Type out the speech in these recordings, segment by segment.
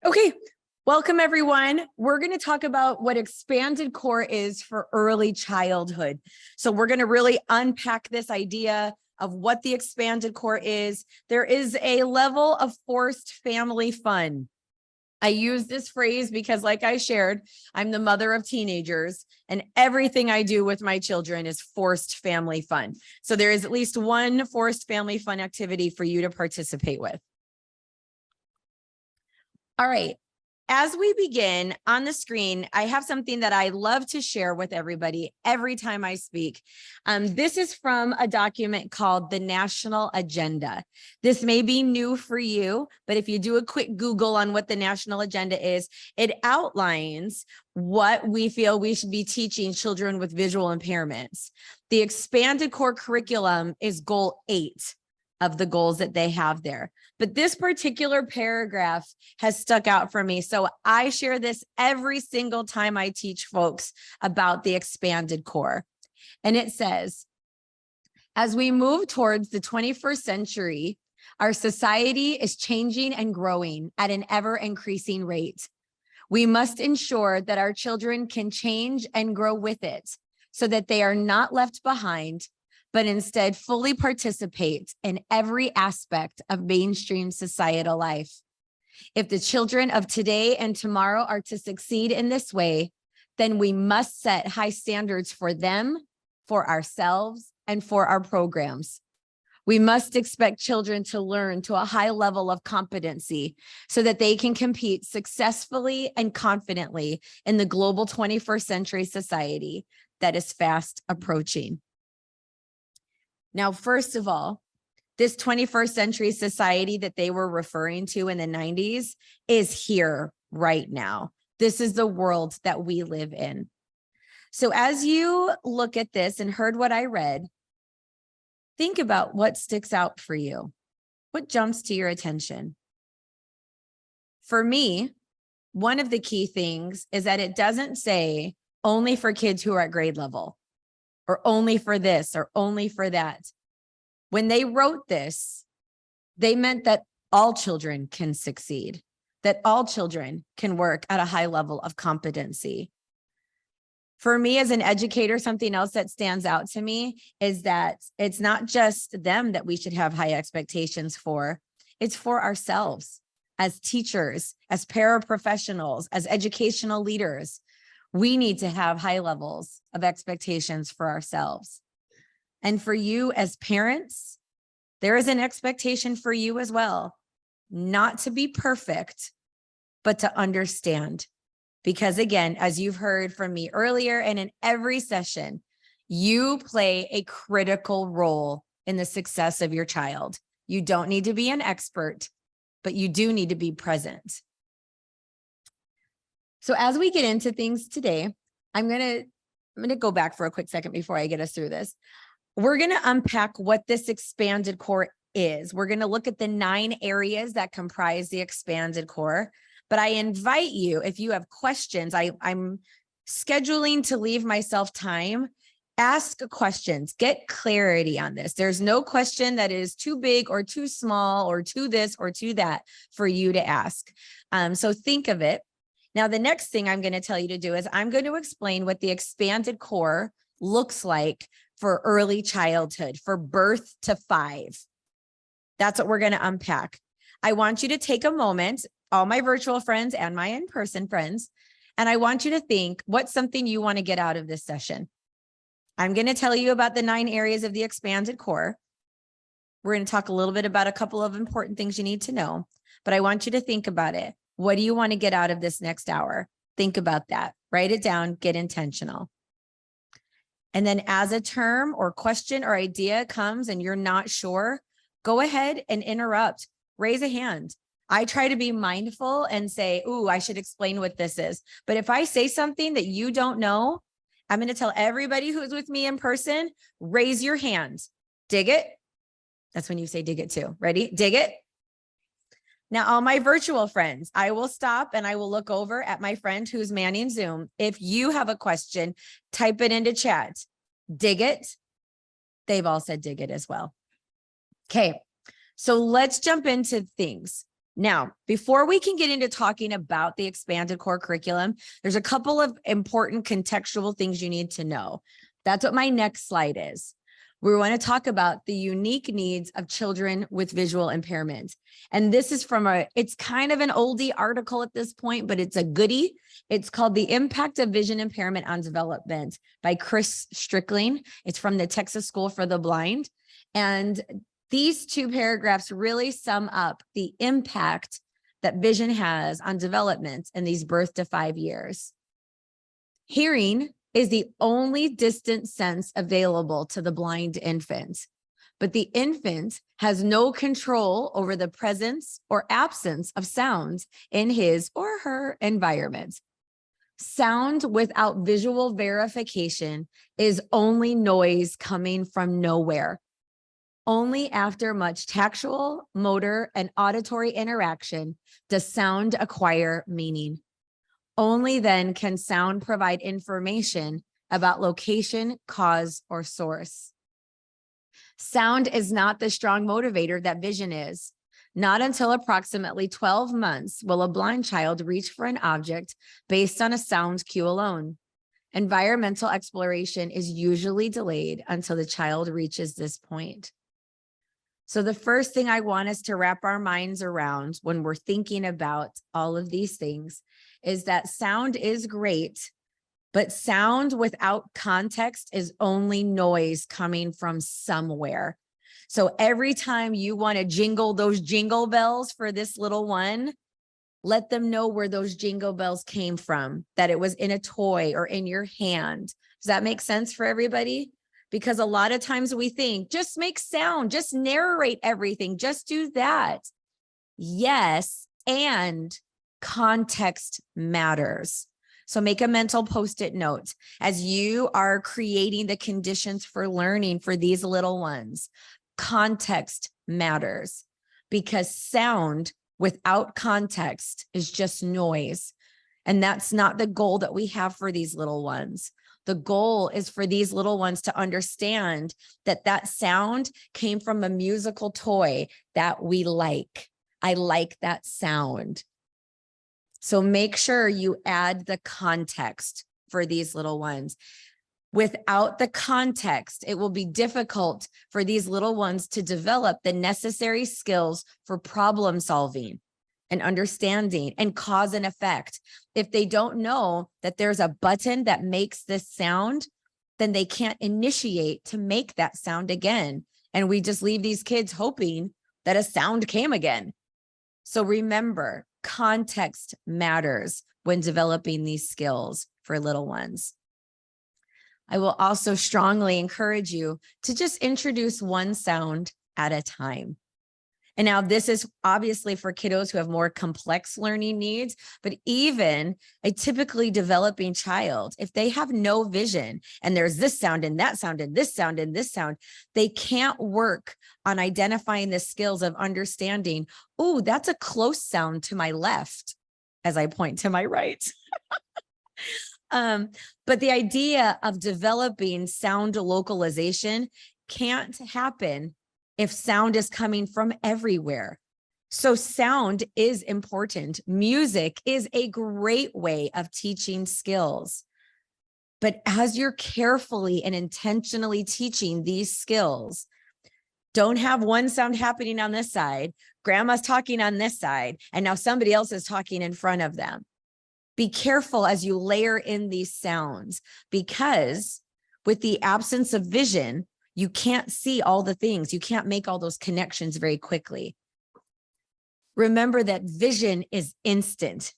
Okay, welcome everyone. We're going to talk about what expanded core is for early childhood. So we're going to really unpack this idea of what the expanded core is. There is a level of forced family fun. I use this phrase because, like I shared, I'm the mother of teenagers, and everything I do with my children is forced family fun. So there is at least one forced family fun activity for you to participate with. All right. As we begin on the screen, I have something that I love to share with everybody every time I speak. This is from a document called the National Agenda. This may be new for you, but if you do a quick Google on what the National Agenda is, it outlines what we feel we should be teaching children with visual impairments. The expanded core curriculum is goal 8 of the goals that they have there. But this particular paragraph has stuck out for me. So I share this every single time I teach folks about the expanded core. And it says, as we move towards the 21st century, our society is changing and growing at an ever increasing rate. We must ensure that our children can change and grow with it so that they are not left behind, but instead fully participate in every aspect of mainstream societal life. If the children of today and tomorrow are to succeed in this way, then we must set high standards for them, for ourselves, and for our programs. We must expect children to learn to a high level of competency so that they can compete successfully and confidently in the global 21st century society that is fast approaching. Now, first of all, this 21st century society that they were referring to in the 90s is here right now. This is the world that we live in. So as you look at this and heard what I read, think about what sticks out for you. What jumps to your attention? For me, one of the key things is that it doesn't say only for kids who are at grade level, or only for this, or only for that. When they wrote this, they meant that all children can succeed, that all children can work at a high level of competency. For me as an educator, something else that stands out to me is that it's not just them that we should have high expectations for, it's for ourselves as teachers, as paraprofessionals, as educational leaders. We need to have high levels of expectations for ourselves. And for you as parents, there is an expectation for you as well, not to be perfect, but to understand. Because again, as you've heard from me earlier and in every session, you play a critical role in the success of your child. You don't need to be an expert, but you do need to be present. So as we get into things today, I'm going to go back for a quick second before I get us through this. We're going to unpack what this expanded core is. We're going to look at the 9 areas that comprise the expanded core. But I invite you, if you have questions, I'm scheduling to leave myself time. Ask questions, get clarity on this. There's no question that is too big or too small or too this or too that for you to ask. So think of it. Now, the next thing I'm going to tell you to do is I'm going to explain what the expanded core looks like for early childhood, for birth to 5. That's what we're going to unpack. I want you to take a moment, all my virtual friends and my in-person friends, and I want you to think what's something you want to get out of this session. I'm going to tell you about the 9 areas of the expanded core. We're going to talk a little bit about a couple of important things you need to know, but I want you to think about it. What do you want to get out of this next hour? Think about that. Write it down. Get intentional. And then as a term or question or idea comes and you're not sure, go ahead and interrupt. Raise a hand. I try to be mindful and say, ooh, I should explain what this is. But if I say something that you don't know, I'm going to tell everybody who's with me in person, raise your hand. Dig it. That's when you say dig it too. Ready? Dig it. Now, all my virtual friends, I will stop and I will look over at my friend who's manning Zoom. If you have a question, type it into chat. Dig it. They've all said dig it as well. Okay, so let's jump into things. Now, before we can get into talking about the expanded core curriculum, there's a couple of important contextual things you need to know. That's what my next slide is. We want to talk about the unique needs of children with visual impairment. And this is from it's kind of an oldie article at this point, but it's a goodie. It's called The Impact of Vision Impairment on Development by Chris Strickling. It's from the Texas School for the Blind. And these two paragraphs really sum up the impact that vision has on development in these birth to 5 years. Hearing is the only distant sense available to the blind infant, but the infant has no control over the presence or absence of sounds in his or her environment. Sound without visual verification is only noise coming from nowhere. Only after much tactual, motor, and auditory interaction does sound acquire meaning. Only then can sound provide information about location, cause, or source. Sound is not the strong motivator that vision is. Not until approximately 12 months will a blind child reach for an object based on a sound cue alone. Environmental exploration is usually delayed until the child reaches this point. So the first thing I want us to wrap our minds around when we're thinking about all of these things is that sound is great, but sound without context is only noise coming from somewhere. So every time you want to jingle those jingle bells for this little one, let them know where those jingle bells came from, that it was in a toy or in your hand. Does that make sense for everybody? Because a lot of times we think, just make sound, just narrate everything, just do that. Yes, and context matters. So make a mental Post-it note as you are creating the conditions for learning for these little ones. Context matters because sound without context is just noise. And that's not the goal that we have for these little ones. The goal is for these little ones to understand that that sound came from a musical toy that we like. I like that sound. So make sure you add the context for these little ones. Without the context, it will be difficult for these little ones to develop the necessary skills for problem solving and understanding and cause and effect. If they don't know that there's a button that makes this sound, then they can't initiate to make that sound again. And we just leave these kids hoping that a sound came again. So remember, context matters when developing these skills for little ones. I will also strongly encourage you to just introduce one sound at a time. And now this is obviously for kiddos who have more complex learning needs, but even a typically developing child, if they have no vision and there's this sound and that sound and this sound and this sound, they can't work on identifying the skills of understanding, oh, that's a close sound to my left as I point to my right. But the idea of developing sound localization can't happen if sound is coming from everywhere. So sound is important. Music is a great way of teaching skills. But as you're carefully and intentionally teaching these skills, don't have one sound happening on this side, grandma's talking on this side, and now somebody else is talking in front of them. Be careful as you layer in these sounds, because with the absence of vision, you can't see all the things. You can't make all those connections very quickly. Remember that vision is instant.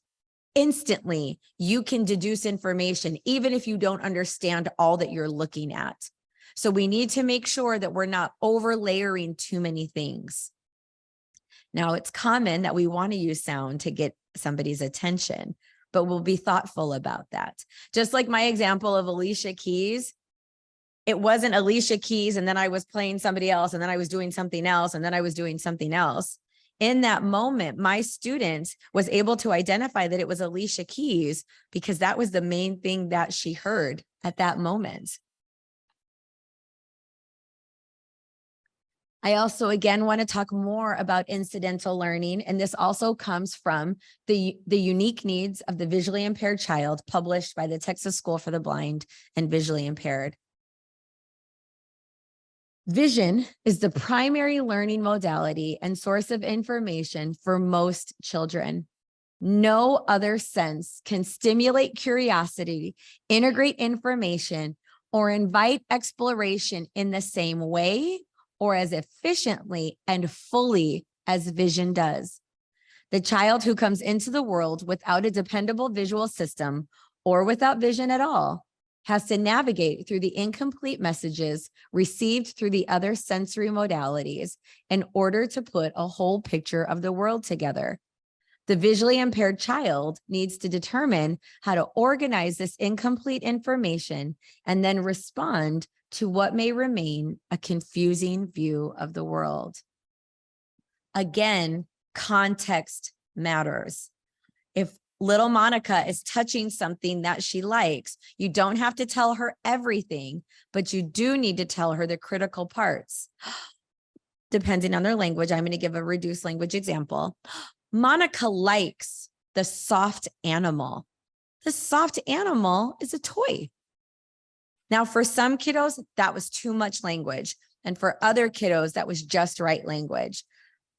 Instantly, you can deduce information, even if you don't understand all that you're looking at. So we need to make sure that we're not over layering too many things. Now, it's common that we want to use sound to get somebody's attention, but we'll be thoughtful about that. Just like my example of Alicia Keys, it wasn't Alicia Keys and then I was playing somebody else and then I was doing something else and then I was doing something else. In that moment, my student was able to identify that it was Alicia Keys because that was the main thing that she heard at that moment. I also, again, want to talk more about incidental learning, and this also comes from the unique needs of the visually impaired child, published by the Texas School for the Blind and Visually Impaired. Vision is the primary learning modality and source of information for most children. No other sense can stimulate curiosity, integrate information, or invite exploration in the same way or as efficiently and fully as vision does. The child who comes into the world without a dependable visual system or without vision at all has to navigate through the incomplete messages received through the other sensory modalities in order to put a whole picture of the world together. The visually impaired child needs to determine how to organize this incomplete information and then respond to what may remain a confusing view of the world. Again, context matters. If little Monica is touching something that she likes, you don't have to tell her everything, but you do need to tell her the critical parts. Depending on their language, I'm going to give a reduced language example. Monica likes the soft animal. The soft animal is a toy. Now, for some kiddos, that was too much language. And for other kiddos, that was just right language.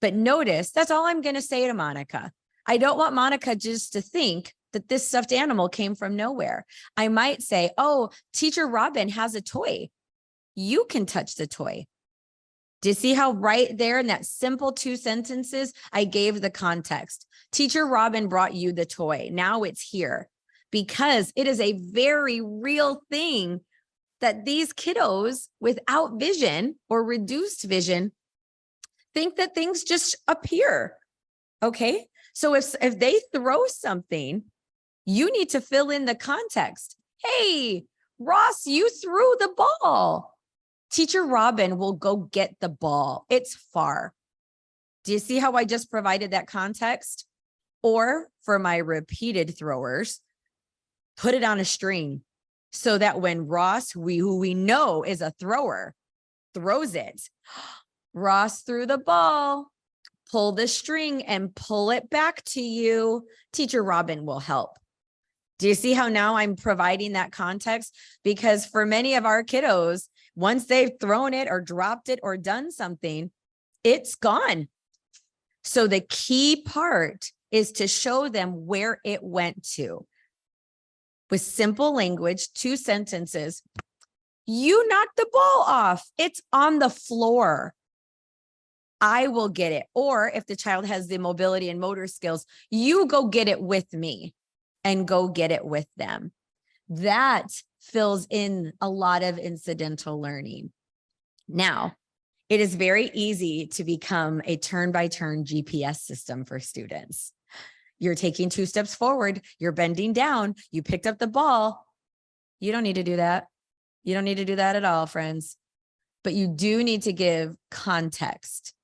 But notice, that's all I'm going to say to Monica. I don't want Monica just to think that this stuffed animal came from nowhere. I might say, oh, Teacher Robin has a toy. You can touch the toy. Do you see how right there in that simple 2 sentences, I gave the context? Teacher Robin brought you the toy. Now it's here because it is a very real thing that these kiddos without vision or reduced vision think that things just appear. Okay. So if they throw something, you need to fill in the context. Hey, Ross, you threw the ball. Teacher Robin will go get the ball. It's far. Do you see how I just provided that context? Or for my repeated throwers, put it on a string so that when Ross, who we know is a thrower, throws it, Ross threw the ball, pull the string and pull it back to you. Teacher Robin will help. Do you see how now I'm providing that context? Because for many of our kiddos, once they've thrown it or dropped it or done something, it's gone. So the key part is to show them where it went to. With simple language, 2 sentences. You knocked the ball off. It's on the floor. I will get it. Or if the child has the mobility and motor skills, you go get it with me and go get it with them. That fills in a lot of incidental learning. Now, it is very easy to become a turn-by-turn GPS system for students. You're taking 2 steps forward, you're bending down, you picked up the ball. You don't need to do that. You don't need to do that at all, friends. But you do need to give context,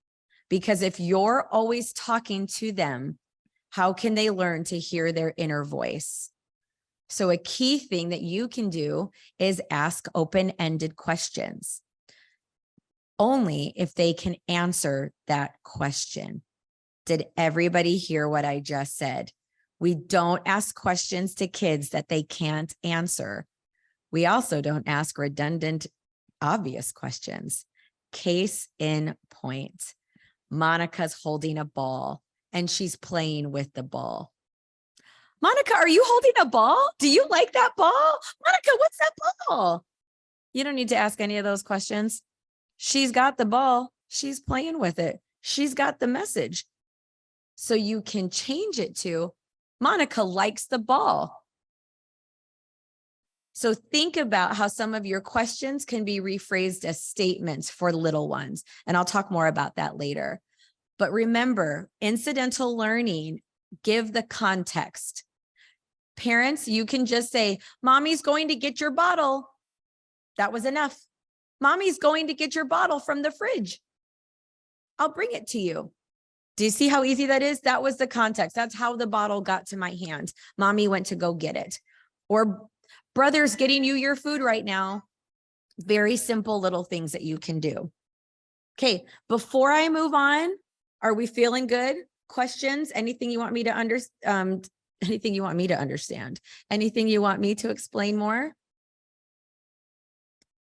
because if you're always talking to them, how can they learn to hear their inner voice? So a key thing that you can do is ask open-ended questions, only if they can answer that question. Did everybody hear what I just said? We don't ask questions to kids that they can't answer. We also don't ask redundant, obvious questions. Case in point, Monica's holding a ball and she's playing with the ball. Monica, are you holding a ball? Do you like that ball? Monica, what's that ball? You don't need to ask any of those questions. She's got the ball. She's playing with it. She's got the message. So you can change it to, Monica likes the ball. So think about how some of your questions can be rephrased as statements for little ones. And I'll talk more about that later. But remember, incidental learning, give the context. Parents, you can just say, Mommy's going to get your bottle. That was enough. Mommy's going to get your bottle from the fridge. I'll bring it to you. Do you see how easy that is? That was the context. That's how the bottle got to my hand. Mommy went to go get it. Or brother's getting you your food right now. Very simple little things that you can do. Okay, before I move on, are we feeling good? Questions? Anything you want me to anything you want me to understand? Anything you want me to explain more?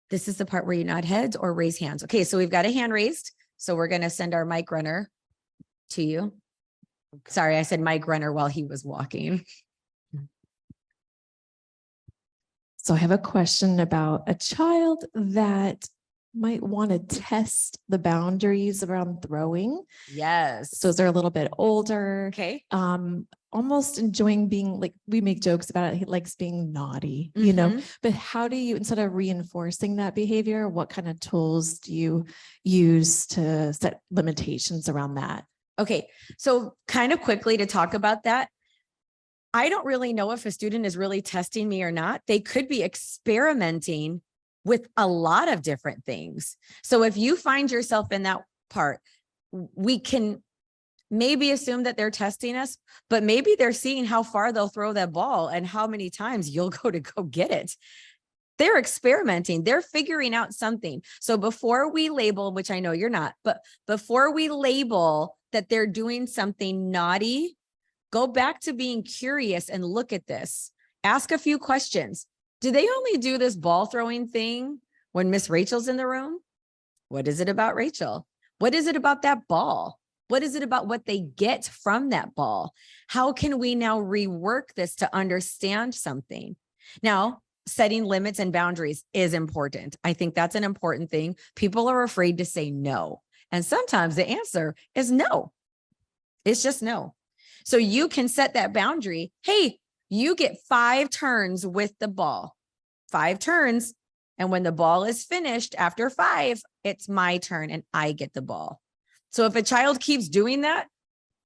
This is the part where you nod heads or raise hands. Okay, so we've got a hand raised. So we're going to send our mic runner to you. Sorry, I said mic runner while he was walking. So I have a question about a child that might want to test the boundaries around throwing. Yes. So they're a little bit older. Okay. Almost enjoying being like, we make jokes about it. He likes being naughty, you know, but how do you, instead of reinforcing that behavior, what kind of tools do you use to set limitations around that? Okay. So kind of quickly to talk about that. I don't really know if a student is really testing me or not. They could be experimenting with a lot of different things. So if you find yourself in that part, we can maybe assume that they're testing us, but maybe they're seeing how far they'll throw that ball and how many times you'll go to go get it. They're experimenting. They're figuring out something. So before we label, which I know you're not, but before we label that they're doing something naughty, go back to being curious and look at this. Ask a few questions. Do they only do this ball throwing thing when Miss Rachel's in the room? What is it about Rachel? What is it about that ball? What is it about what they get from that ball? How can we now rework this to understand something? Now, setting limits and boundaries is important. I think that's an important thing. People are afraid to say no. And sometimes the answer is no. It's just no. So you can set that boundary. Hey, you get 5 turns with the ball, 5 turns. And when the ball is finished after 5, it's my turn and I get the ball. So if a child keeps doing that,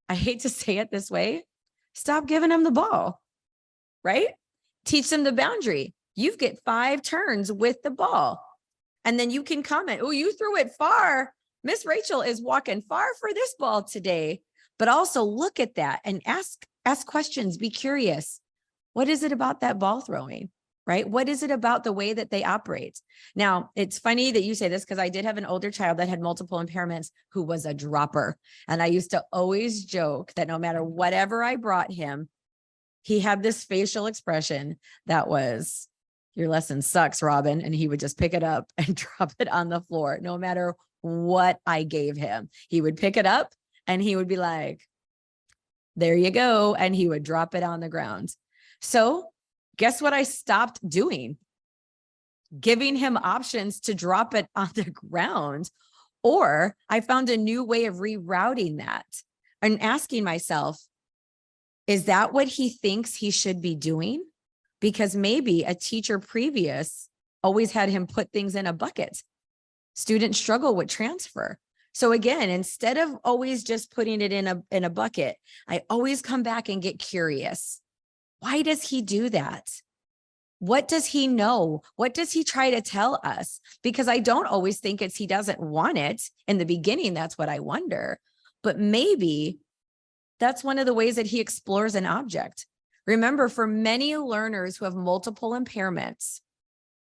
I hate to say it this way, stop giving them the ball, right? Teach them the boundary. You get 5 turns with the ball. And then you can comment, oh, you threw it far. Miss Rachel is walking far for this ball today. But also look at that and ask questions, be curious. What is it about that ball throwing, right? What is it about the way that they operate? Now, it's funny that you say this because I did have an older child that had multiple impairments who was a dropper. And I used to always joke that no matter whatever I brought him, he had this facial expression that was, your lesson sucks, Robin. And he would just pick it up and drop it on the floor. No matter what I gave him, he would pick it up and he would be like, there you go. And he would drop it on the ground. So guess what I stopped doing? Giving him options to drop it on the ground. Or I found a new way of rerouting that and asking myself, is that what he thinks he should be doing? Because maybe a teacher previous always had him put things in a bucket. Students struggle with transfer. So again, instead of always just putting it in a bucket, I always come back and get curious. Why does he do that? What does he know? What does he try to tell us? Because I don't always think it's he doesn't want it. In the beginning, that's what I wonder. But maybe that's one of the ways that he explores an object. Remember, for many learners who have multiple impairments,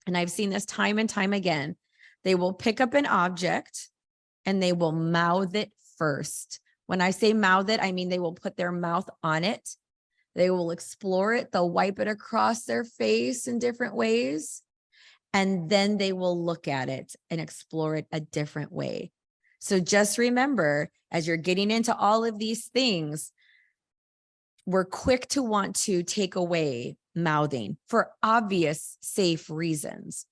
and I've seen this time and time again, they will pick up an object and they will mouth it first. When I say mouth it, I mean they will put their mouth on it. They will explore it. They'll wipe it across their face in different ways. And then they will look at it and explore it a different way. So just remember, as you're getting into all of these things, we're quick to want to take away mouthing for obvious, safe reasons.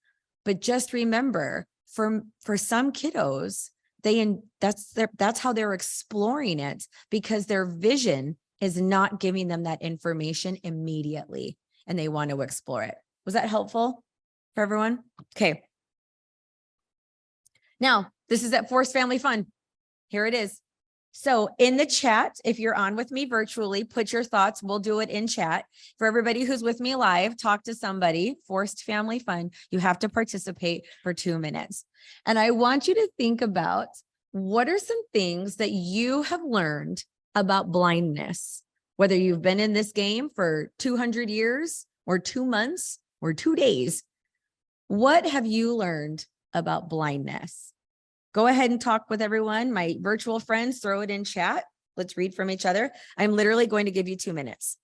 But just remember, for some kiddos, that's how they're exploring it, because their vision is not giving them that information immediately and they want to explore it. Was that helpful for everyone? Okay. Now, this is at Forced Family Fun. Here it is. So in the chat, if you're on with me virtually, put your thoughts. We'll do it in chat. For everybody who's with me live, talk to somebody. Forced Family Fun. You have to participate for 2 minutes. And I want you to think about, what are some things that you have learned about blindness, whether you've been in this game for 200 years or 2 months or 2 days. What have you learned about blindness? Go ahead and talk with everyone. My virtual friends, throw it in chat. Let's read from each other. I'm literally going to give you 2 minutes.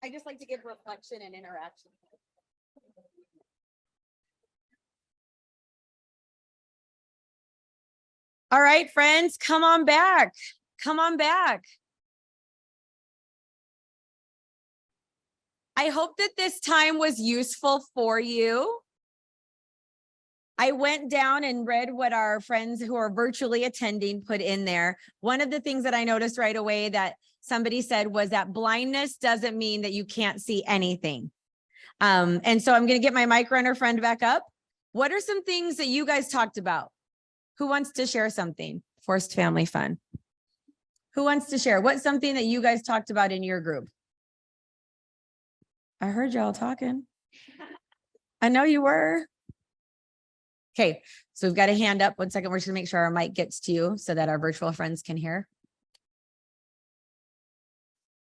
I just like to give reflection and interaction. All right, friends, come on back. Come on back. I hope that this time was useful for you. I went down and read what our friends who are virtually attending put in there. One of the things that I noticed right away that somebody said was that blindness doesn't mean that you can't see anything. And so I'm going to get my mic runner friend back up. What are some things that you guys talked about? Who wants to share something? Forced family fun. Who wants to share? What's something that you guys talked about in your group? I heard y'all talking. I know you were. Okay, so we've got a hand up. 1 second, we're just gonna make sure our mic gets to you so that our virtual friends can hear.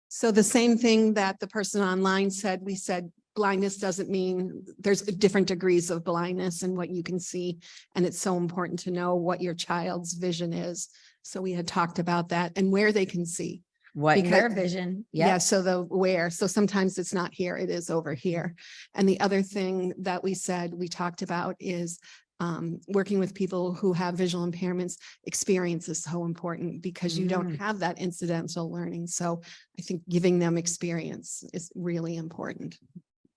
So the same thing that the person online said, we said blindness doesn't mean there's different degrees of blindness and what you can see. And it's so important to know what your child's vision is. So we had talked about that and where they can see. What Because- your vision? Yeah, so the where, so sometimes it's not here, it is over here. And the other thing that we said, we talked about is working with people who have visual impairments. Experience is so important because you don't have that incidental learning. So I think giving them experience is really important.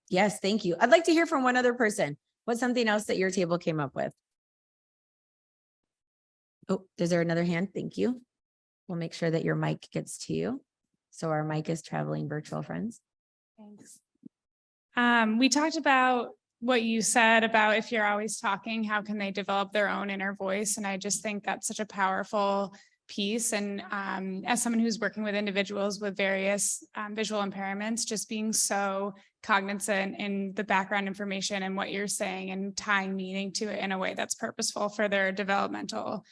Yes, thank you. I'd like to hear from one other person. What's something else that your table came up with? Oh, is there another hand? Thank you. We'll make sure that your mic gets to you. So our mic is traveling virtual friends. Thanks. We talked about what you said about if you're always talking, how can they develop their own inner voice? And I just think that's such a powerful piece. And as someone who's working with individuals with various visual impairments, just being so cognizant in the background information and what you're saying and tying meaning to it in a way that's purposeful for their developmental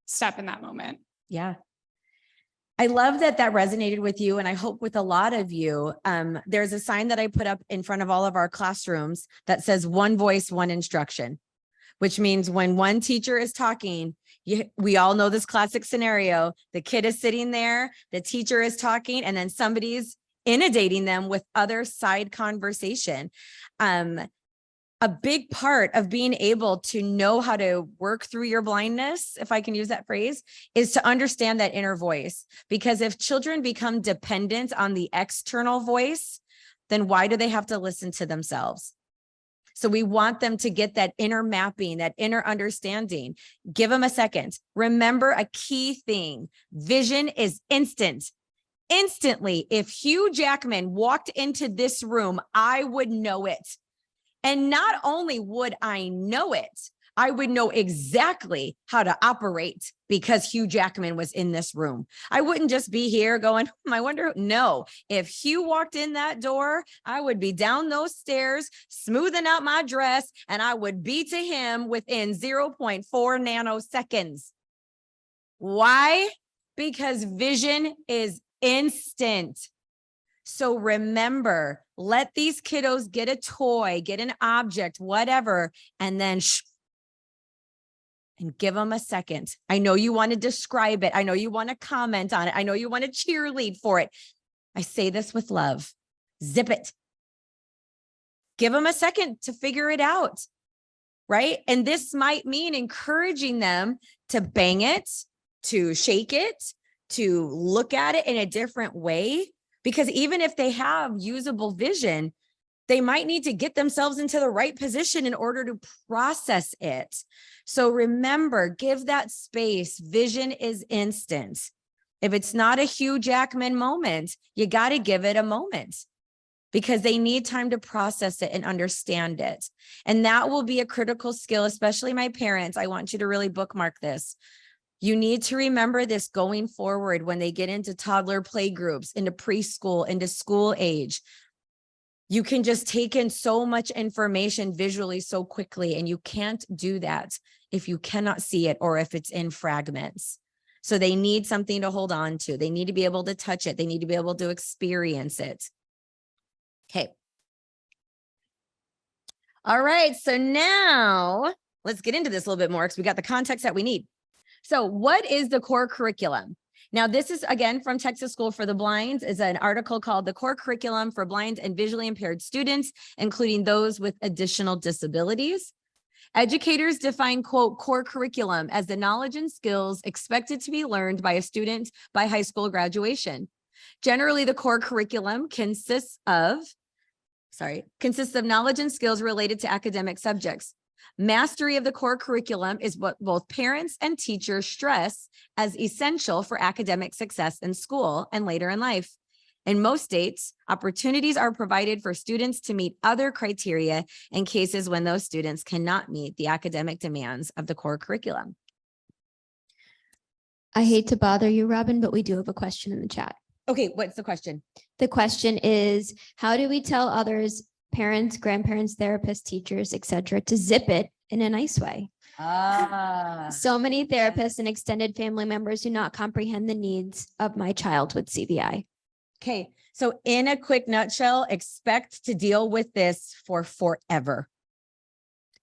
step in that moment. Yeah. I love that that resonated with you, and I hope with a lot of you. There's a sign that I put up in front of all of our classrooms that says one voice, one instruction, which means when one teacher is talking, we all know this classic scenario. The kid is sitting there, the teacher is talking, and then somebody's inundating them with other side conversation. a big part of being able to know how to work through your blindness, if I can use that phrase, is to understand that inner voice. Because if children become dependent on the external voice, then why do they have to listen to themselves? So we want them to get that inner mapping, that inner understanding. Give them a second. Remember a key thing. Vision is instant. Instantly, if Hugh Jackman walked into this room, I would know it. And not only would I know it, I would know exactly how to operate because Hugh Jackman was in this room. I wouldn't just be here going, I wonder. No, if Hugh walked in that door, I would be down those stairs, smoothing out my dress, and I would be to him within 0.4 nanoseconds. Why? Because vision is instant. So remember, let these kiddos get a toy, get an object, whatever, and then and give them a second. I know you want to describe it. I know you want to comment on it. I know you want to cheerlead for it. I say this with love. Zip it. Give them a second to figure it out, right? And this might mean encouraging them to bang it, to shake it, to look at it in a different way. Because even if they have usable vision, they might need to get themselves into the right position in order to process it. So remember, give that space. Vision is instant. If it's not a Hugh Jackman moment, you got to give it a moment because they need time to process it and understand it. And that will be a critical skill, especially my parents. I want you to really bookmark this. You need to remember this going forward when they get into toddler play groups, into preschool, into school age. You can just take in so much information visually so quickly, and you can't do that if you cannot see it or if it's in fragments. So they need something to hold on to. They need to be able to touch it. They need to be able to experience it. Okay. All right. So now let's get into this a little bit more because we got the context that we need. So what is the core curriculum? Now, this is, again, from Texas School for the Blind. Is an article called The Core Curriculum for Blind and Visually Impaired Students, including those with additional disabilities. Educators define, quote, core curriculum as the knowledge and skills expected to be learned by a student by high school graduation. Generally, the core curriculum consists of knowledge and skills related to academic subjects. Mastery of the core curriculum is what both parents and teachers stress as essential for academic success in school and later in life. In most states, opportunities are provided for students to meet other criteria in cases when those students cannot meet the academic demands of the core curriculum. I hate to bother you, Robin, but we do have a question in the chat. Okay, what's the question? The question is, how do we tell others, parents, grandparents, therapists, teachers, etc., to zip it in a nice way? So many therapists and extended family members do not comprehend the needs of my child with CVI. Okay, so in a quick nutshell, expect to deal with this for forever.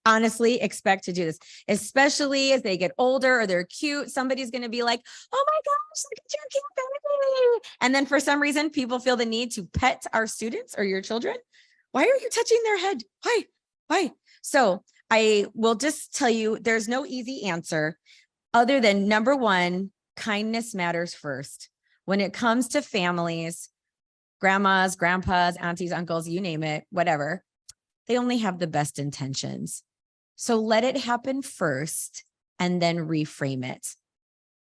Honestly, expect to do this, especially as they get older or they're cute. Somebody's going to be like, oh my gosh, look at your cute baby. And then for some reason, people feel the need to pet our students or your children. Why are you touching their head? Why? So I will just tell you, there's no easy answer other than number one, kindness matters first. When it comes to families, grandmas, grandpas, aunties, uncles, you name it, whatever, they only have the best intentions. So let it happen first and then reframe it,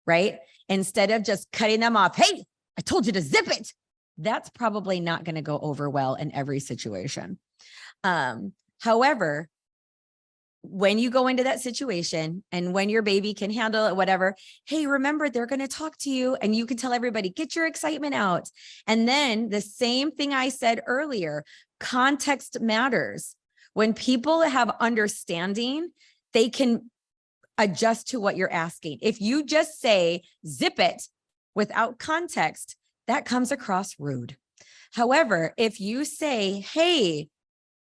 right? Instead of just cutting them off. Hey, I told you to zip it. That's probably not going to go over well in every situation. However, when you go into that situation and when your baby can handle it, whatever, hey, remember, they're going to talk to you and you can tell everybody, get your excitement out. And then the same thing I said earlier, context matters. When people have understanding, they can adjust to what you're asking. If you just say zip it without context, that comes across rude. However, if you say, hey,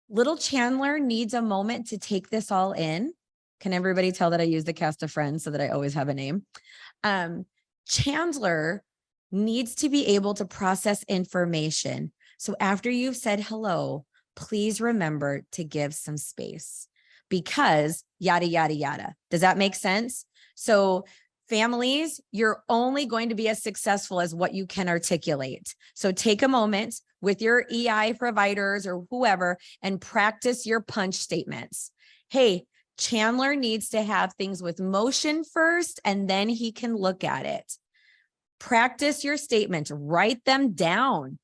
little Chandler needs a moment to take this all in. Can everybody tell that I use the cast of Friends so that I always have a name? Chandler needs to be able to process information. So after you've said hello, please remember to give some space because yada, yada, yada. Does that make sense? So families, you're only going to be as successful as what you can articulate. So take a moment with your EI providers or whoever and practice your punch statements. Hey, Chandler needs to have things with motion first, and then he can look at it. Practice your statements, write them down,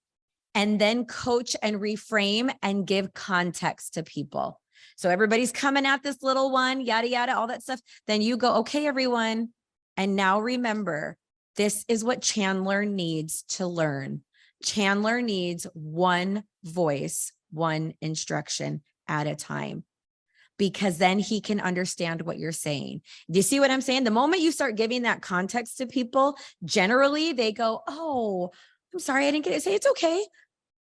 and then coach and reframe and give context to people. So everybody's coming at this little one, yada, yada, all that stuff. Then you go, okay, everyone. And now remember, this is what Chandler needs to learn. Chandler needs one voice, one instruction at a time, because then he can understand what you're saying. Do you see what I'm saying? The moment you start giving that context to people, generally they go, oh, I'm sorry, I didn't get it. Say, it's okay.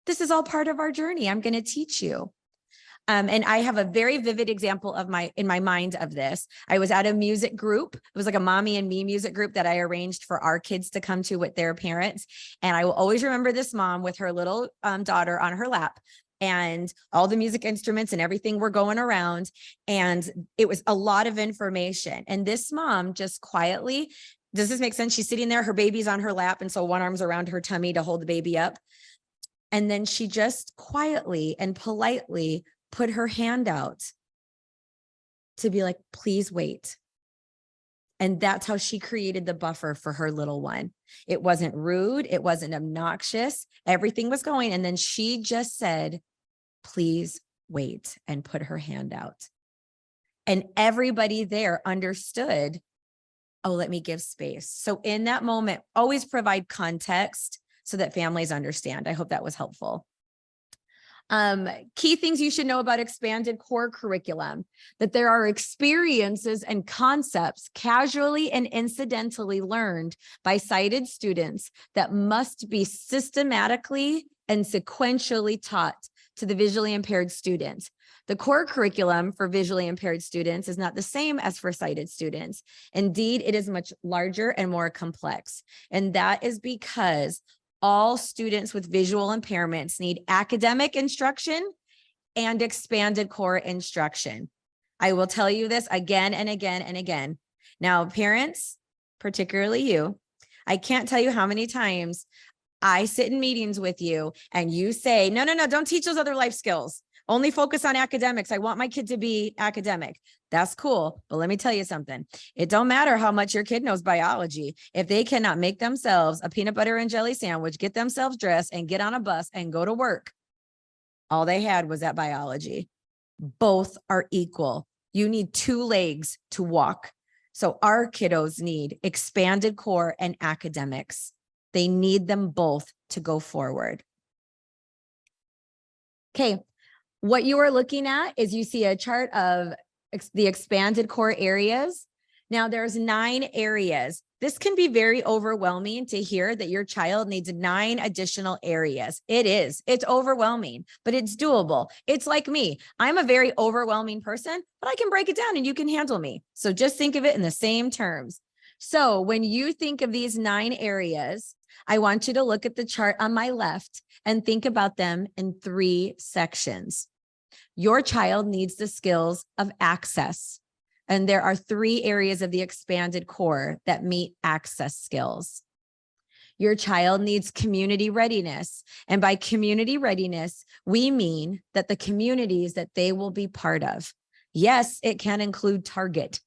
This is all part of our journey. I'm going to teach you. And I have a very vivid example in my mind of this. I was at a music group. It was like a mommy and me music group that I arranged for our kids to come to with their parents. And I will always remember this mom with her little daughter on her lap, and all the music instruments and everything were going around. And it was a lot of information. And this mom just quietly, does this make sense? She's sitting there, her baby's on her lap. And so one arm's around her tummy to hold the baby up. And then she just quietly and politely put her hand out to be like, please wait. And that's how she created the buffer for her little one. It wasn't rude. It wasn't obnoxious. Everything was going. And then she just said, please wait, and put her hand out. And everybody there understood, oh, let me give space. So in that moment, always provide context so that families understand. I hope that was helpful. Key things you should know about expanded core curriculum, that there are experiences and concepts casually and incidentally learned by sighted students that must be systematically and sequentially taught to the visually impaired students. The core curriculum for visually impaired students is not the same as for sighted students. Indeed, it is much larger and more complex. And that is because all students with visual impairments need academic instruction and expanded core instruction. I will tell you this again and again and again. Now, parents, particularly you, I can't tell you how many times I sit in meetings with you and you say, no, don't teach those other life skills. Only focus on academics. I want my kid to be academic. That's cool. But let me tell you something. It don't matter how much your kid knows biology. If they cannot make themselves a peanut butter and jelly sandwich, get themselves dressed and get on a bus and go to work, all they had was that biology. Both are equal. You need two legs to walk. So our kiddos need expanded core and academics. They need them both to go forward. Okay. What you are looking at is you see a chart of the expanded core areas. Now there's 9 areas. This can be very overwhelming to hear that your child needs 9 additional areas. It's overwhelming, but it's doable. It's like me. I'm a very overwhelming person, but I can break it down and you can handle me. So just think of it in the same terms. So when you think of these 9 areas, I want you to look at the chart on my left and think about them in 3 sections. Your child needs the skills of access. And there are 3 areas of the expanded core that meet access skills. Your child needs community readiness. And by community readiness, we mean that the communities that they will be part of. Yes, it can include Target,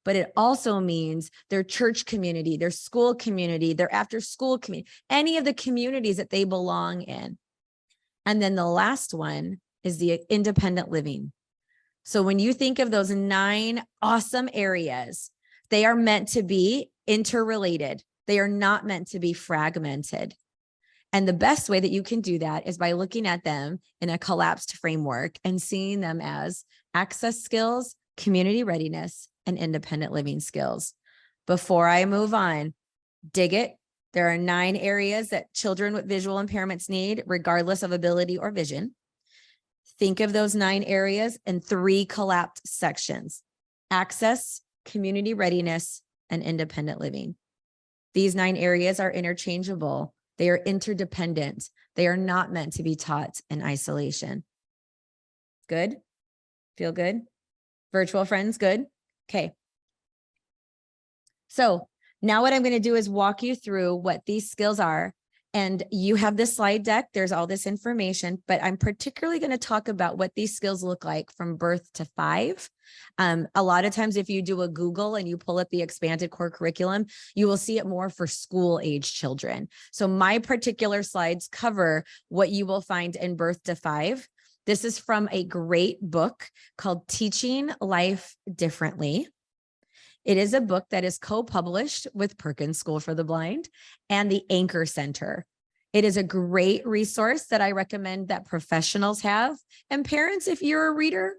but it also means their church community, their school community, their after school community, any of the communities that they belong in. And then the last one is the independent living. So when you think of those 9 awesome areas, they are meant to be interrelated. They are not meant to be fragmented. And the best way that you can do that is by looking at them in a collapsed framework and seeing them as access skills, community readiness, and independent living skills. Before I move on, dig it. There are 9 areas that children with visual impairments need, regardless of ability or vision. Think of those 9 areas in 3 collapsed sections: access, community readiness, and independent living. These 9 areas are interchangeable. They are interdependent. They are not meant to be taught in isolation. Good? Feel good? Virtual friends, good? Okay. So now what I'm going to do is walk you through what these skills are. And you have this slide deck. There's all this information, but I'm particularly going to talk about what these skills look like from birth to 5. A lot of times, if you do a Google and you pull up the expanded core curriculum, you will see it more for school age children. So my particular slides cover what you will find in birth to 5. This is from a great book called Teaching Life Differently. It is a book that is co-published with Perkins School for the Blind and the Anchor Center. It is a great resource that I recommend that professionals have. And parents, if you're a reader,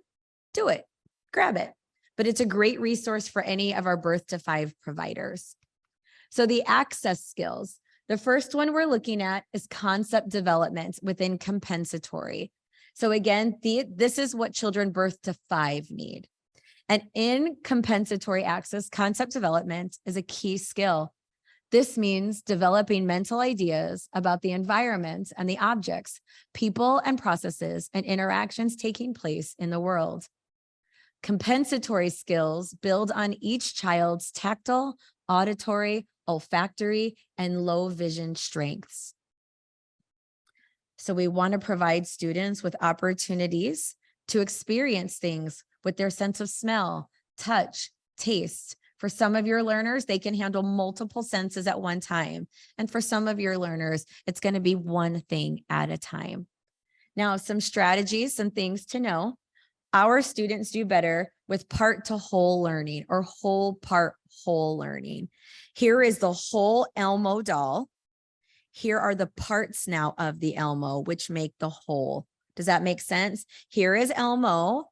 do it, grab it. But it's a great resource for any of our birth to 5 providers. So the access skills, the first one we're looking at is concept development within compensatory. So again, this is what children birth to 5 need. And in compensatory access, concept development is a key skill. This means developing mental ideas about the environment and the objects, people and processes and interactions taking place in the world. Compensatory skills build on each child's tactile, auditory, olfactory, and low vision strengths. So we want to provide students with opportunities to experience things with their sense of smell, touch, taste. For some of your learners, they can handle multiple senses at one time. And for some of your learners, it's going to be one thing at a time. Now, some strategies, some things to know. Our students do better with part to whole learning or whole part whole learning. Here is the whole Elmo doll. Here are the parts now of the Elmo, which make the whole. Does that make sense? Here is Elmo.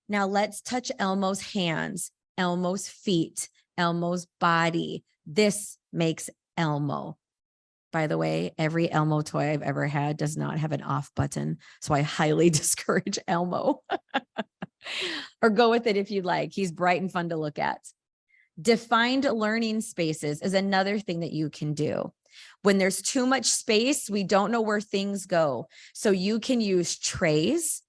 Now let's touch Elmo's hands, Elmo's feet, Elmo's body. This makes Elmo. By the way, every Elmo toy I've ever had does not have an off button. So I highly discourage Elmo. Or go with it if you'd like. He's bright and fun to look at. Defined learning spaces is another thing that you can do. When there's too much space, we don't know where things go. So you can use trays,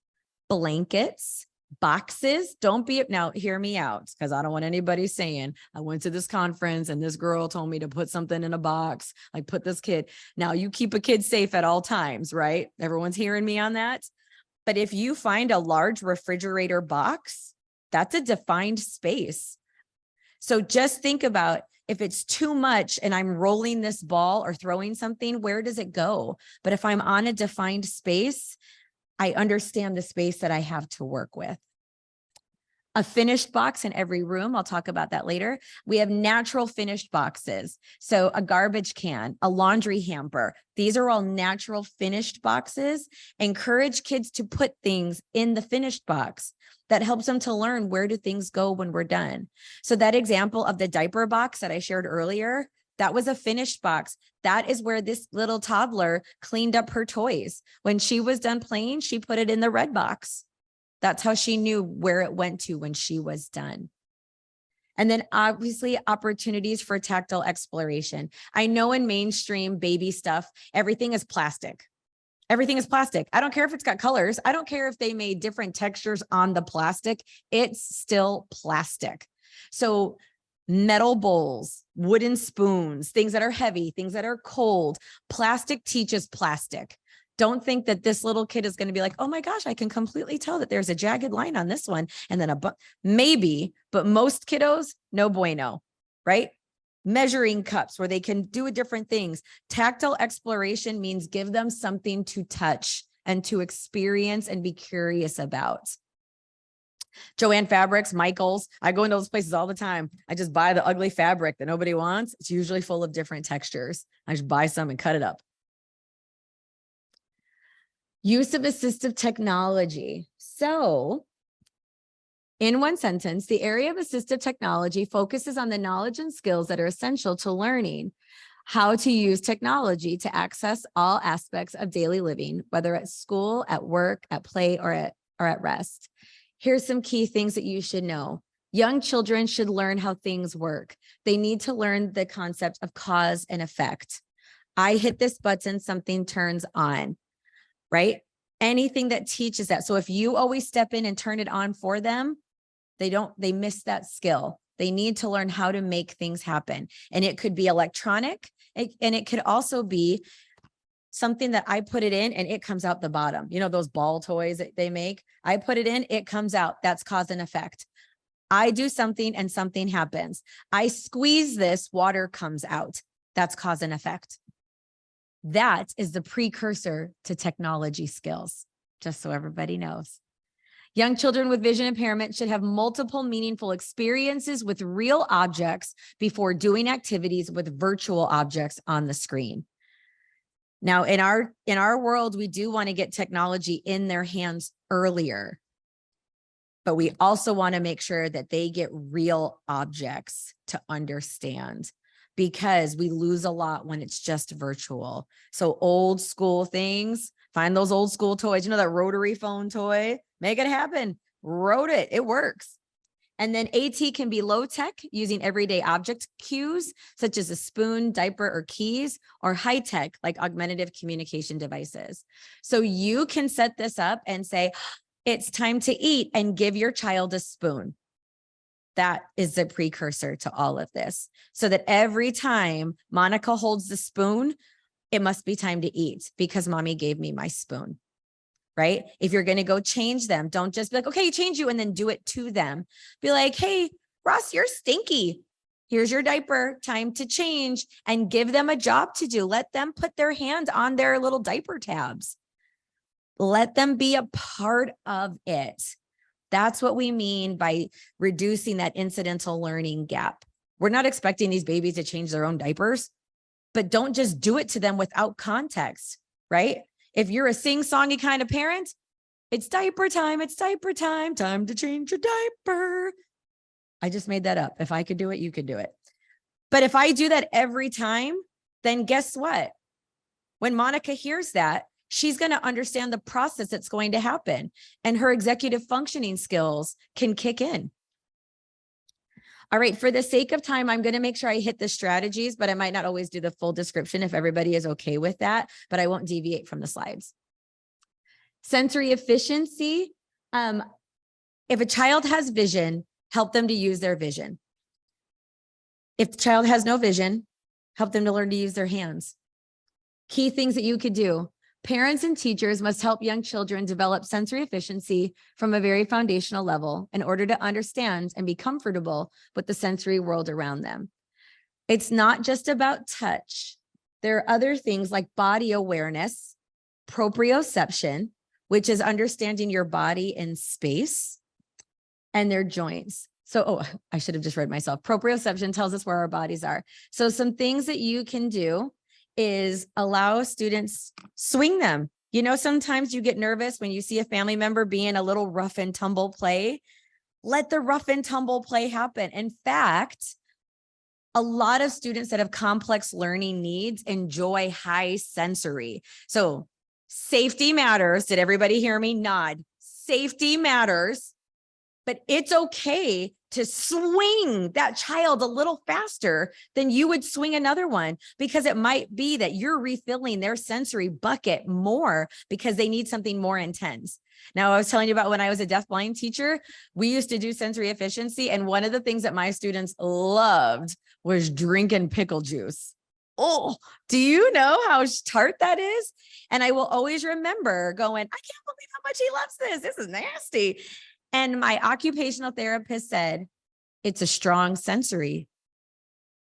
blankets, boxes. Don't be, now hear me out, because I don't want anybody saying I went to this conference and this girl told me to put something in a box, like put this kid. Now you keep a kid safe at all times, right? Everyone's hearing me on that. But if you find a large refrigerator box, that's a defined space. So just think about, if it's too much and I'm rolling this ball or throwing something, where does it go? But if I'm on a defined space, I understand the space that I have to work with. A finished box in every room. I'll talk about that later. We have natural finished boxes. So a garbage can, a laundry hamper. These are all natural finished boxes. Encourage kids to put things in the finished box. That helps them to learn, where do things go when we're done. So that example of the diaper box that I shared earlier, that was a finished box. That is where this little toddler cleaned up her toys. When she was done playing, she put it in the red box. That's how she knew where it went to when she was done. And then obviously opportunities for tactile exploration. I know in mainstream baby stuff, everything is plastic. Everything is plastic. I don't care if it's got colors. I don't care if they made different textures on the plastic. It's still plastic. So metal bowls, wooden spoons, things that are heavy, things that are cold. Plastic teaches plastic. Don't think that this little kid is going to be like, oh my gosh, I can completely tell that there's a jagged line on this one. And then maybe, but most kiddos, no bueno, right? Measuring cups where they can do different things. Tactile exploration means give them something to touch and to experience and be curious about. Joann Fabrics, Michaels. I go into those places all the time. I just buy the ugly fabric that nobody wants. It's usually full of different textures. I just buy some and cut it up. Use of assistive technology. So in one sentence, the area of assistive technology focuses on the knowledge and skills that are essential to learning how to use technology to access all aspects of daily living, whether at school, at work, at play, or at rest. Here's some key things that you should know. Young children should learn how things work. They need to learn the concept of cause and effect. I hit this button, something turns on, right? anything that teaches that. So if you always step in and turn it on for them, they miss that skill. They need to learn how to make things happen. And it could be electronic, and it could also be something that I put it in and it comes out the bottom. You know, those ball toys that they make, I put it in, it comes out. That's cause and effect. I do something and something happens. I squeeze this, water comes out. That's cause and effect. That is the precursor to technology skills, just so everybody knows. Young children with vision impairment should have multiple meaningful experiences with real objects before doing activities with virtual objects on the screen. Now, in our world, we do want to get technology in their hands earlier, but we also want to make sure that they get real objects to understand, because we lose a lot when it's just virtual. So old school things, find those old school toys, you know, that rotary phone toy, make it happen, wrote it, it works. And then AT can be low tech, using everyday object cues, such as a spoon, diaper, or keys, or high tech, like augmentative communication devices. So you can set this up and say, it's time to eat, and give your child a spoon. That is the precursor to all of this. So that every time Monica holds the spoon, it must be time to eat because mommy gave me my spoon. Right? If you're going to go change them, don't just be like, okay, change you, and then do it to them. Be like, hey, Ross, you're stinky. Here's your diaper, time to change, and give them a job to do. Let them put their hand on their little diaper tabs. Let them be a part of it. That's what we mean by reducing that incidental learning gap. We're not expecting these babies to change their own diapers, but don't just do it to them without context, right? If you're a sing-songy kind of parent, it's diaper time, time to change your diaper. I just made that up. If I could do it, you could do it. But if I do that every time, then guess what? When Monica hears that, she's going to understand the process that's going to happen, and her executive functioning skills can kick in. All right, for the sake of time, I'm going to make sure I hit the strategies, but I might not always do the full description if everybody is okay with that, but I won't deviate from the slides. Sensory efficiency. If a child has vision, help them to use their vision. If the child has no vision, help them to learn to use their hands. Key things that you could do. Parents and teachers must help young children develop sensory efficiency from a very foundational level in order to understand and be comfortable with the sensory world around them. It's not just about touch. There are other things like body awareness, proprioception, which is understanding your body in space, and their joints. So, I should have just read myself. Proprioception tells us where our bodies are. So some things that you can do is allow students, swing them. You know, sometimes you get nervous when you see a family member being a little rough and tumble play. Let the rough and tumble play happen. In fact, a lot of students that have complex learning needs enjoy high sensory. So safety matters. Did everybody hear me nod? Safety matters, but it's okay to swing that child a little faster than you would swing another one, because it might be that you're refilling their sensory bucket more because they need something more intense. Now, I was telling you about when I was a deafblind teacher, we used to do sensory efficiency. And one of the things that my students loved was drinking pickle juice. Oh, do you know how tart that is? And I will always remember going, I can't believe how much he loves this. This is nasty. And my occupational therapist said, it's a strong sensory.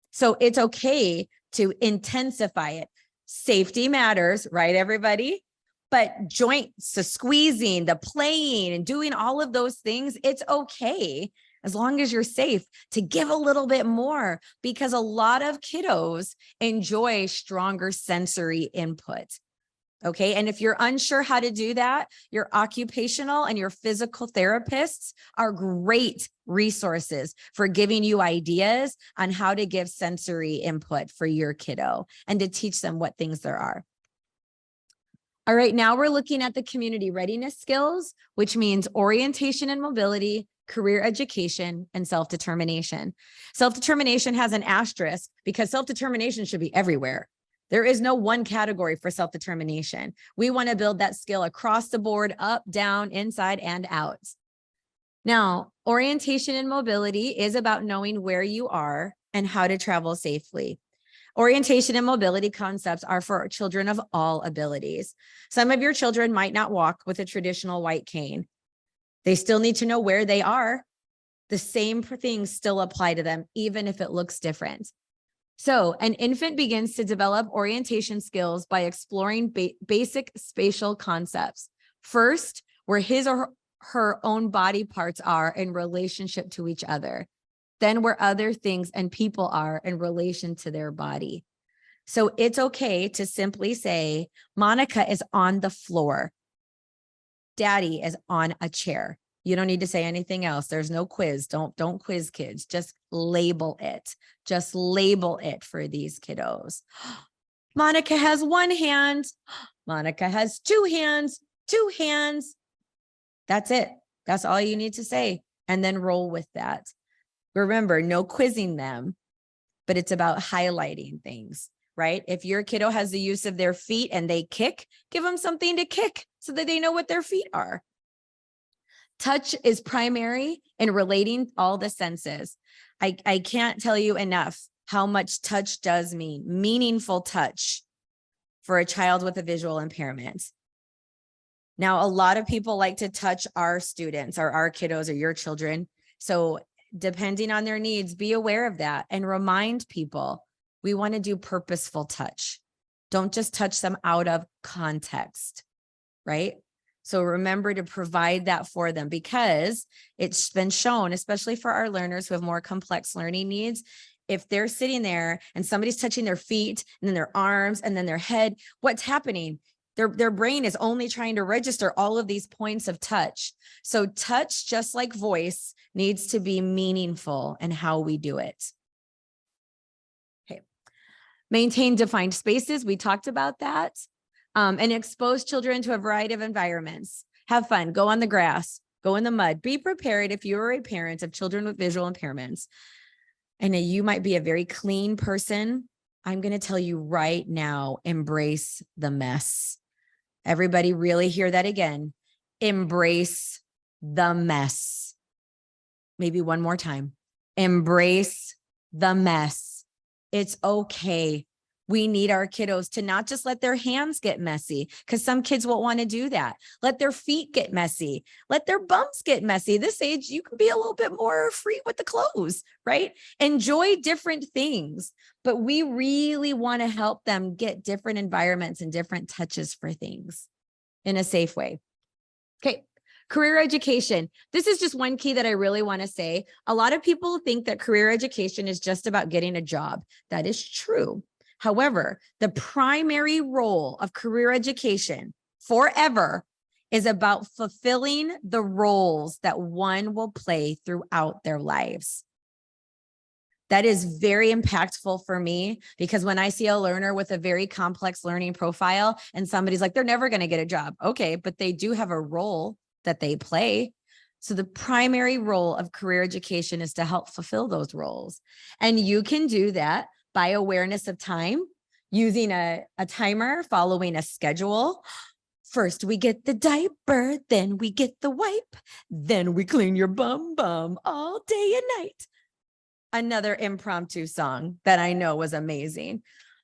So it's okay to intensify it. Safety matters, right, everybody? But joints, the squeezing, the playing, and doing all of those things, it's okay as long as you're safe to give a little bit more, because a lot of kiddos enjoy stronger sensory input. Okay. And if you're unsure how to do that, your occupational and your physical therapists are great resources for giving you ideas on how to give sensory input for your kiddo and to teach them what things there are. All right. Now we're looking at the community readiness skills, which means orientation and mobility, career education, and self-determination. Self-determination has an asterisk because self-determination should be everywhere. There is no one category for self-determination. We want to build that skill across the board, up, down, inside, and out. Now, orientation and mobility is about knowing where you are and how to travel safely. Orientation and mobility concepts are for children of all abilities. Some of your children might not walk with a traditional white cane. They still need to know where they are. The same things still apply to them, even if it looks different. So an infant begins to develop orientation skills by exploring basic spatial concepts. First, where his or her own body parts are in relationship to each other. Then where other things and people are in relation to their body. So it's okay to simply say, Monica is on the floor. Daddy is on a chair. You don't need to say anything else. There's no quiz. Don't quiz kids. Just label it. Just label it for these kiddos. Monica has one hand. Monica has two hands. Two hands. That's it. That's all you need to say. And then roll with that. Remember, no quizzing them, but it's about highlighting things, right? If your kiddo has the use of their feet and they kick, give them something to kick so that they know what their feet are. Touch is primary in relating all the senses. I can't tell you enough how much touch does mean, meaningful touch for a child with a visual impairment. Now, a lot of people like to touch our students or our kiddos or your children. So depending on their needs, be aware of that and remind people we want to do purposeful touch. Don't just touch them out of context, right? So remember to provide that for them, because it's been shown, especially for our learners who have more complex learning needs, if they're sitting there and somebody's touching their feet and then their arms and then their head, what's happening? Their brain is only trying to register all of these points of touch. So touch, just like voice, needs to be meaningful in how we do it. Okay. Maintain defined spaces. We talked about that. And expose children to a variety of environments. Have fun. Go on the grass. Go in the mud. Be prepared if you are a parent of children with visual impairments. And you might be a very clean person. I'm going to tell you right now, embrace the mess. Everybody really hear that again. Embrace the mess. Maybe one more time. Embrace the mess. It's okay. We need our kiddos to not just let their hands get messy, because some kids won't want to do that. Let their feet get messy. Let their bums get messy. This age, you can be a little bit more free with the clothes, right? Enjoy different things, but we really want to help them get different environments and different touches for things in a safe way. Okay. Career education. This is just one key that I really want to say. A lot of people think that career education is just about getting a job. That is true. However, the primary role of career education forever is about fulfilling the roles that one will play throughout their lives. That is very impactful for me, because when I see a learner with a very complex learning profile and somebody's like, they're never going to get a job. Okay, but they do have a role that they play. So the primary role of career education is to help fulfill those roles. And you can do that by awareness of time, using a timer, following a schedule. First, we get the diaper, then we get the wipe, then we clean your bum all day and night. Another impromptu song that I know was amazing.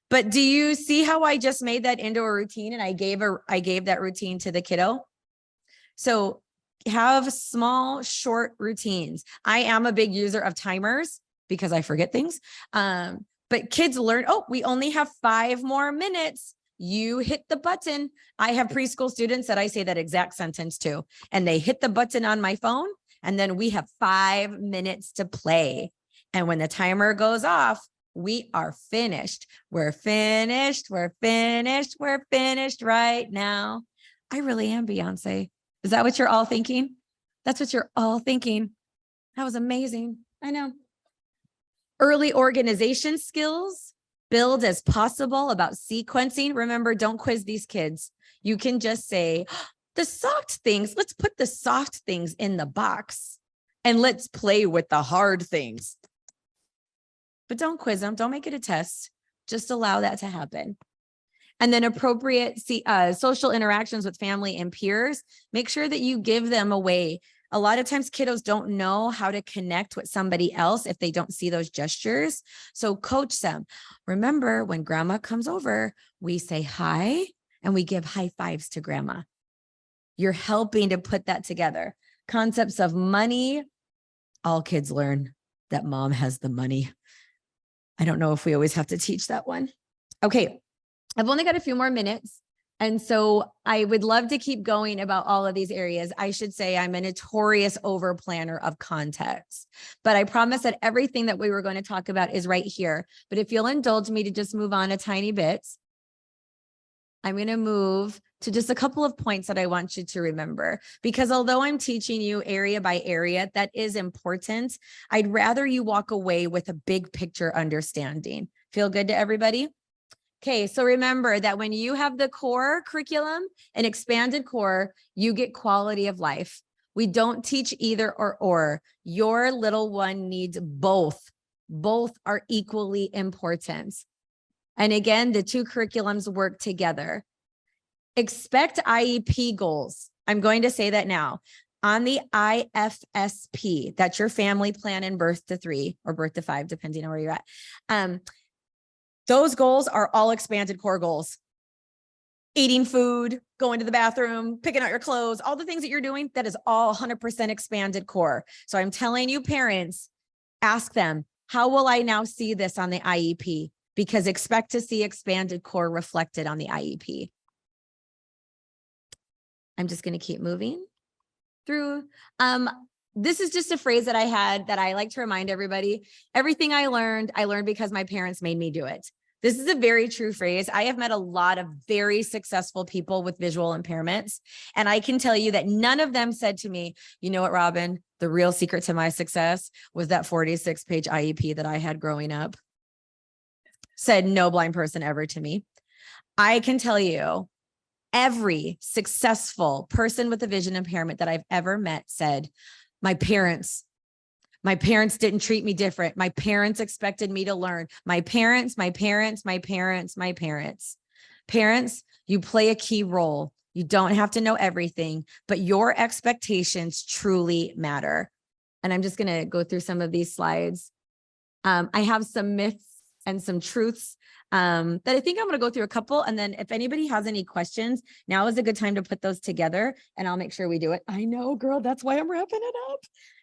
But do you see how I just made that into a routine, and I gave that routine to the kiddo? So have small, short routines. I am a big user of timers because I forget things. But kids learn, oh, we only have 5 more minutes. You hit the button. I have preschool students that I say that exact sentence to, and they hit the button on my phone, and then we have 5 minutes to play. And when the timer goes off, we are finished. We're finished. We're finished. We're finished right now. I really am Beyonce. Is that what you're all thinking? That's what you're all thinking. That was amazing. I know. Early organization skills, build as possible about sequencing. Remember, don't quiz these kids. You can just say, the soft things, let's put the soft things in the box and let's play with the hard things. But don't quiz them. Don't make it a test. Just allow that to happen. And then appropriate social interactions with family and peers. Make sure that you give them a way. A lot of times kiddos don't know how to connect with somebody else if they don't see those gestures. So coach them. Remember, when grandma comes over, we say hi and we give high fives to grandma. You're helping to put that together. Concepts of money. All kids learn that mom has the money. I don't know if we always have to teach that one. Okay. I've only got a few more minutes. And so I would love to keep going about all of these areas. I should say I'm a notorious over planner of context, but I promise that everything that we were going to talk about is right here. But if you'll indulge me to just move on a tiny bit, I'm going to move to just a couple of points that I want you to remember, because although I'm teaching you area by area, that is important. I'd rather you walk away with a big picture understanding. Feel good to everybody? Okay, so remember that when you have the core curriculum and expanded core, you get quality of life. We don't teach either or. Your little one needs both. Both are equally important. And again, the two curriculums work together. Expect IEP goals. I'm going to say that now. On the IFSP, that's your family plan in birth to 3 or birth to 5, depending on where you're at. Those goals are all expanded core goals. Eating food, going to the bathroom, picking out your clothes, all the things that you're doing, that is all 100% expanded core. So I'm telling you, parents, ask them, how will I now see this on the IEP? Because expect to see expanded core reflected on the IEP. I'm just going to keep moving through. This is just a phrase that I had that I like to remind everybody. Everything I learned because my parents made me do it. This is a very true phrase. I have met a lot of very successful people with visual impairments, and I can tell you that none of them said to me, you know what, Robin, the real secret to my success was that 46-page IEP that I had growing up. Said no blind person ever to me. I can tell you, every successful person with a vision impairment that I've ever met said, my parents didn't treat me different. My parents expected me to learn. My parents. Parents, you play a key role. You don't have to know everything, but your expectations truly matter. And I'm just going to go through some of these slides. I have some myths and some truths that I think I'm going to go through a couple. And then if anybody has any questions, now is a good time to put those together and I'll make sure we do it. I know, girl, that's why I'm wrapping it up.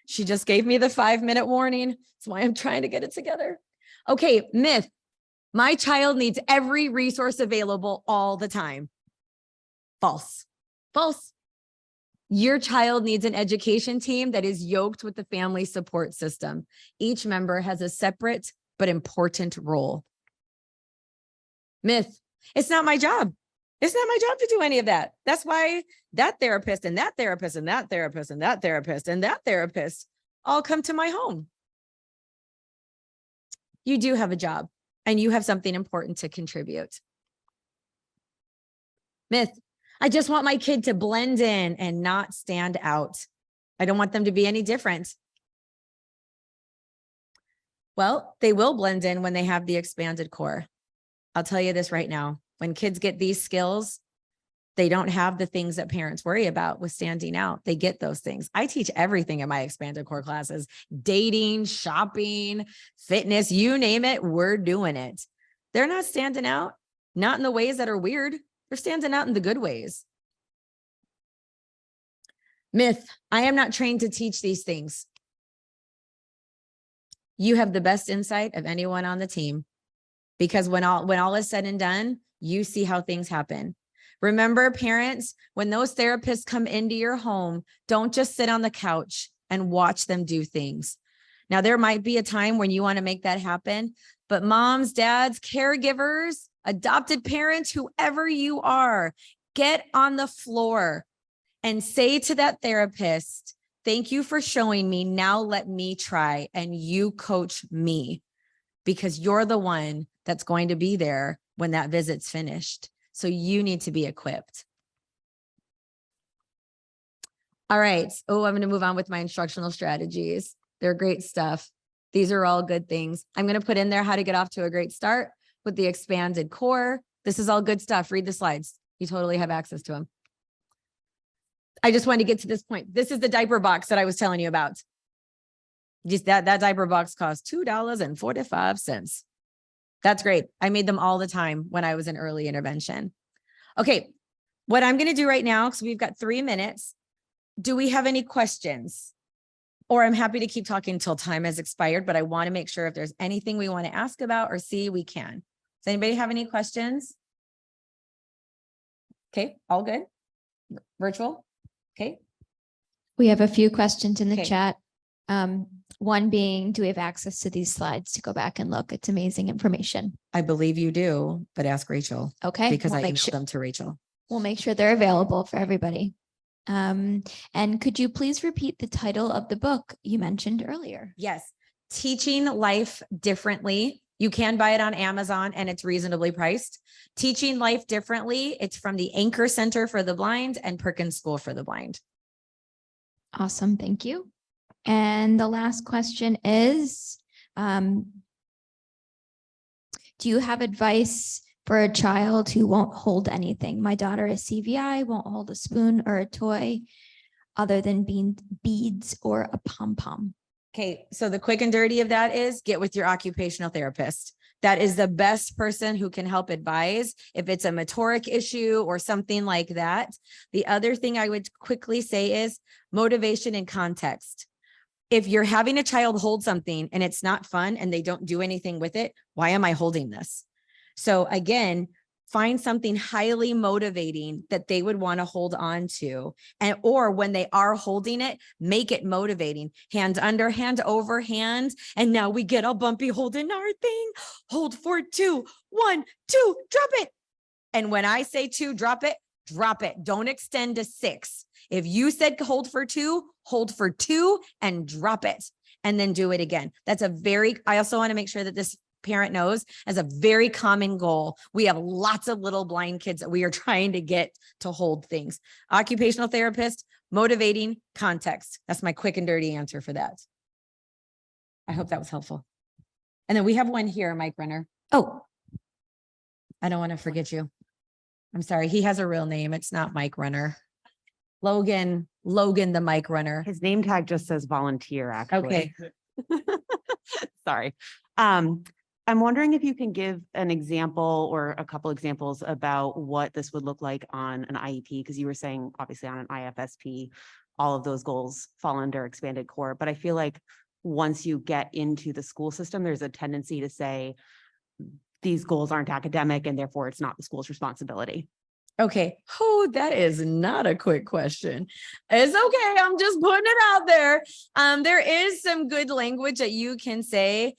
She just gave me the 5-minute warning. That's why I'm trying to get it together. Okay, myth. My child needs every resource available all the time. False. False. Your child needs an education team that is yoked with the family support system. Each member has a separate but important role. Myth. It's not my job. It's not my job to do any of that. That's why that therapist and that therapist and that therapist and that therapist and that therapist all come to my home. You do have a job and you have something important to contribute. Myth. I just want my kid to blend in and not stand out. I don't want them to be any different. Well, they will blend in when they have the expanded core. I'll tell you this right now. When kids get these skills, they don't have the things that parents worry about with standing out. They get those things. I teach everything in my expanded core classes: dating, shopping, fitness, you name it, we're doing it. They're not standing out, not in the ways that are weird. They're standing out in the good ways. Myth. I am not trained to teach these things. You have the best insight of anyone on the team, because when all is said and done, you see how things happen. Remember, parents, when those therapists come into your home, don't just sit on the couch and watch them do things. Now, there might be a time when you want to make that happen, but moms, dads, caregivers, adopted parents, whoever you are, get on the floor and say to that therapist, thank you for showing me. Now let me try, and you coach me, because you're the one that's going to be there when that visit's finished. So you need to be equipped. All right. Oh, I'm going to move on with my instructional strategies. They're great stuff. These are all good things. I'm going to put in there how to get off to a great start with the expanded core, This is all good stuff. Read the slides. You totally have access to them. I just wanted to get to this point. This is the diaper box that I was telling you about. Just that diaper box costs $2.45. That's great. I made them all the time when I was in early intervention. Okay. What I'm going to do right now, because we've got 3 minutes. Do we have any questions? Or I'm happy to keep talking until time has expired, but I want to make sure if there's anything we want to ask about or see, we can. Does anybody have any questions? Okay, all good. Virtual. Okay. We have a few questions in the Okay. chat. One being, do we have access to these slides to go back and look? It's amazing information. I believe you do, but ask Rachel Okay. because we'll I make emailed sure, them to Rachel. we'll make sure they're available for everybody. And could you please repeat the title of the book you mentioned earlier? Yes. Teaching Life Differently. You can buy it on Amazon and it's reasonably priced. Teaching Life Differently. It's from the Anchor Center for the Blind and Perkins School for the Blind. Awesome. Thank you. And the last question is, do you have advice for a child who won't hold anything? My daughter is CVI, won't hold a spoon or a toy other than beads or a pom-pom. Okay, so the quick and dirty of that is get with your occupational therapist. That is the best person who can help advise if it's a motoric issue or something like that. The other thing I would quickly say is motivation and context. If you're having a child hold something and it's not fun and they don't do anything with it, why am I holding this? So again, find something highly motivating that they would want to hold on to. And, or when they are holding it, make it motivating. Hand under, hand over, hand. And now we get all bumpy holding our thing. Hold for 2, 1, 2, drop it. And when I say 2, drop it, drop it. Don't extend to 6. If you said hold for 2, hold for 2 and drop it. And then do it again. That's I also want to make sure that this parent knows as a very common goal. We have lots of little blind kids that we are trying to get to hold things. Occupational therapist, motivating, context. That's my quick and dirty answer for that. I hope that was helpful. And then we have one here, Mike Renner. Oh, I don't want to forget you. I'm sorry. He has a real name. It's not Mike Renner. Logan, the Mike Runner. His name tag just says volunteer, actually. Okay. Sorry. I'm wondering if you can give an example or a couple examples about what this would look like on an IEP, because you were saying obviously on an IFSP, all of those goals fall under expanded core. But I feel like once you get into the school system, there's a tendency to say these goals aren't academic and therefore it's not the school's responsibility. Okay. Oh, that is not a quick question. It's okay. I'm just putting it out there. There is some good language that you can say.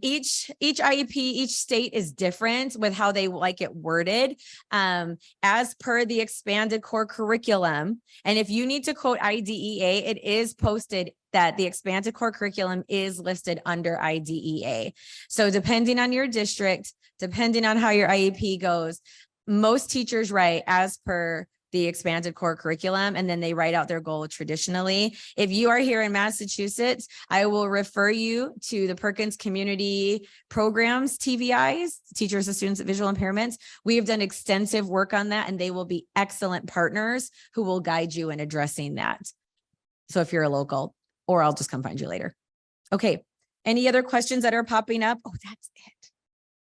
Each IEP, each state is different with how they like it worded, as per the expanded core curriculum. And if you need to quote IDEA, it is posted that the expanded core curriculum is listed under IDEA. So depending on your district, depending on how your IEP goes, most teachers write as per the expanded core curriculum, and then they write out their goal traditionally. If you are here in Massachusetts, I will refer you to the Perkins Community Programs, TVIs, Teachers of Students with Visual Impairments. We have done extensive work on that, and they will be excellent partners who will guide you in addressing that. So if you're a local, or I'll just come find you later. Okay. Any other questions that are popping up? Oh, that's it.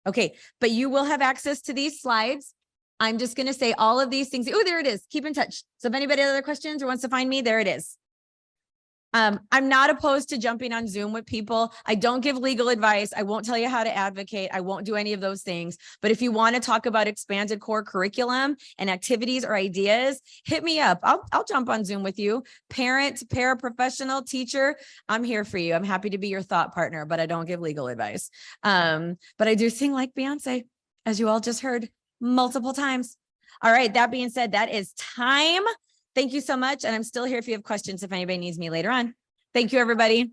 Okay. But you will have access to these slides. I'm just going to say all of these things. Oh, there it is. Keep in touch. So if anybody has other questions or wants to find me, there it is. I'm not opposed to jumping on Zoom with people. I don't give legal advice. I won't tell you how to advocate. I won't do any of those things. But if you want to talk about expanded core curriculum and activities or ideas, hit me up. I'll jump on Zoom with you. Parent, paraprofessional, teacher, I'm here for you. I'm happy to be your thought partner, but I don't give legal advice. But I do sing like Beyonce, as you all just heard multiple times. All right. That being said, that is time. Thank you so much. And I'm still here if you have questions, if anybody needs me later on. Thank you, everybody.